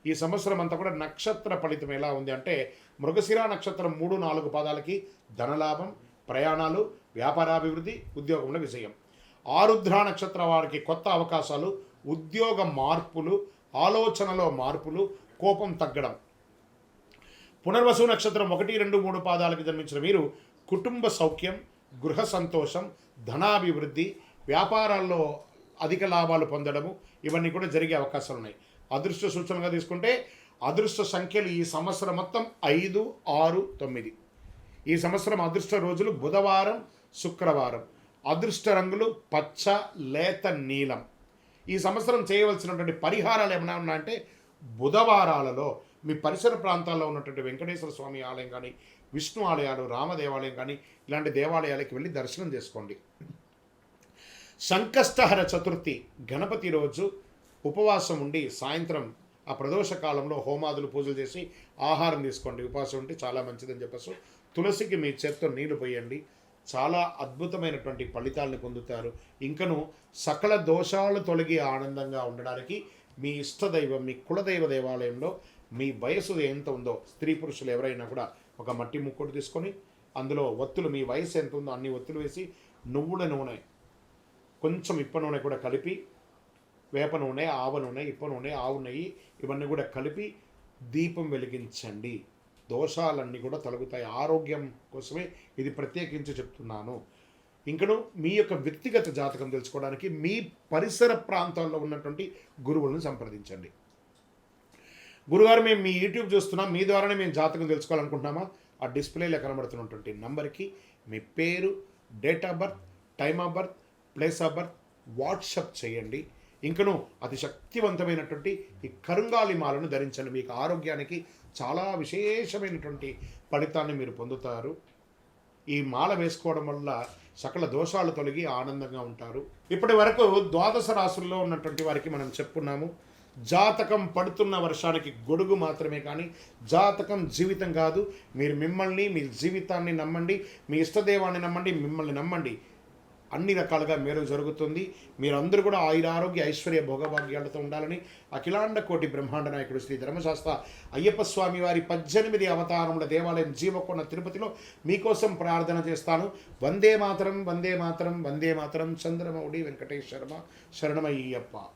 ఈ సంవత్సరం అంతా కూడా నక్షత్ర ఫలితం ఎలా ఉంది అంటే మృగశిర నక్షత్రం 3-4 పాదాలకి ధనలాభం, ప్రయాణాలు, వ్యాపారాభివృద్ధి, ఉద్యోగంలో విజయం. ఆరుద్ర నక్షత్ర వారికి కొత్త అవకాశాలు, ఉద్యోగ మార్పులు, ఆలోచనలో మార్పులు, కోపం తగ్గడం. పునర్వసు నక్షత్రం 1-2-3 పాదాలకు జన్మించిన మీరు కుటుంబ సౌఖ్యం, గృహ సంతోషం, ధనాభివృద్ధి, వ్యాపారాల్లో అధిక లాభాలు పొందడము ఇవన్నీ కూడా జరిగే అవకాశాలు ఉన్నాయి. అదృష్ట సూచనగా తీసుకుంటే అదృష్ట సంఖ్యలు ఈ సంవత్సరం మొత్తం 5, 6, 9. ఈ సంవత్సరం అదృష్ట రోజులు బుధవారం, శుక్రవారం. అదృష్ట రంగులు పచ్చ, లేత నీలం. ఈ సంవత్సరం చేయవలసినటువంటి పరిహారాలు ఏమైనా ఉన్నాయంటే బుధవారాలలో మీ పరిసర ప్రాంతాల్లో ఉన్నటువంటి వెంకటేశ్వర స్వామి ఆలయం కానీ, విష్ణు ఆలయాలు, రామదేవాలయం కానీ ఇలాంటి దేవాలయాలకు వెళ్ళి దర్శనం చేసుకోండి. సంకష్టహర చతుర్థి గణపతి రోజు ఉపవాసం ఉండి సాయంత్రం ఆ ప్రదోష కాలంలో హోమాదులు పూజలు చేసి ఆహారం తీసుకోండి. ఉపవాసం ఉంటే చాలా మంచిదని చెప్పేసి తులసికి మీ చేత్తో నీళ్లు పోయండి. చాలా అద్భుతమైనటువంటి ఫలితాలను పొందుతారు. ఇంకను సకల దోషాలు తొలగి ఆనందంగా ఉండడానికి మీ ఇష్టదైవం, మీ కులదైవ దేవాలయంలో మీ వయసు ఎంత ఉందో స్త్రీ పురుషులు ఎవరైనా కూడా ఒక మట్టి ముక్కుడు తీసుకొని అందులో ఒత్తులు, మీ వయసు ఎంత ఉందో అన్ని ఒత్తులు వేసి నువ్వుల నూనె, కొంచెం ఇప్ప నూనె కూడా కలిపి, వేప నూనె, ఆవ నూనె, ఇప్ప నూనె, ఆవు నెయ్యి ఇవన్నీ కూడా కలిపి దీపం వెలిగించండి. దోషాలన్నీ కూడా తొలగుతాయి. ఆరోగ్యం కోసమే ఇది ప్రత్యేకించి చెప్తున్నాను. ఇంకను మీ యొక్క వ్యక్తిగత జాతకం తెలుసుకోవడానికి మీ పరిసర ప్రాంతాల్లో ఉన్నటువంటి గురువులను సంప్రదించండి. గురుగారు మేము మీ యూట్యూబ్ చూస్తున్నాం, మీ ద్వారానే మేము జాతకం తెలుసుకోవాలనుకుంటున్నామా? ఆ డిస్ప్లేలో కనబడుతున్నటువంటి నంబర్కి మీ పేరు, date of birth, time of birth, place of birth WhatsApp చేయండి. ఇంకను అతి శక్తివంతమైనటువంటి ఈ కరుంగాలి మాలను ధరించండి. మీకు ఆరోగ్యానికి చాలా విశేషమైనటువంటి ఫలితాన్ని మీరు పొందుతారు. ఈ మాల వేసుకోవడం వల్ల సకల దోషాలు తొలగి ఆనందంగా ఉంటారు. ఇప్పటి వరకు ద్వాదశ రాశుల్లో ఉన్నటువంటి వారికి మనం చెప్పుకున్నాము. జాతకం పడుతున్న వర్షానికి గొడుగు మాత్రమే, కానీ జాతకం జీవితం కాదు. మీరు మిమ్మల్ని, మీ జీవితాన్ని నమ్మండి, మీ ఇష్టదేవాన్ని నమ్మండి, మిమ్మల్ని నమ్మండి. అన్ని రకాలుగా మేలు జరుగుతుంది. మీరందరూ కూడా ఆయురారోగ్య ఐశ్వర్య భోగభాగ్యాలతో ఉండాలని అఖిలాండ కోటి బ్రహ్మాండ నాయకుడు శ్రీ ధర్మశాస్త్ర అయ్యప్ప స్వామి వారి 18 అవతారముల దేవాలయం జీవకొండ తిరుపతిలో మీకోసం ప్రార్థన చేస్తాను. వందే మాతరం, వందే మాతరం, వందే మాతరం. చంద్రమౌళి వెంకటేశ్వర శరణమయ్యప్ప.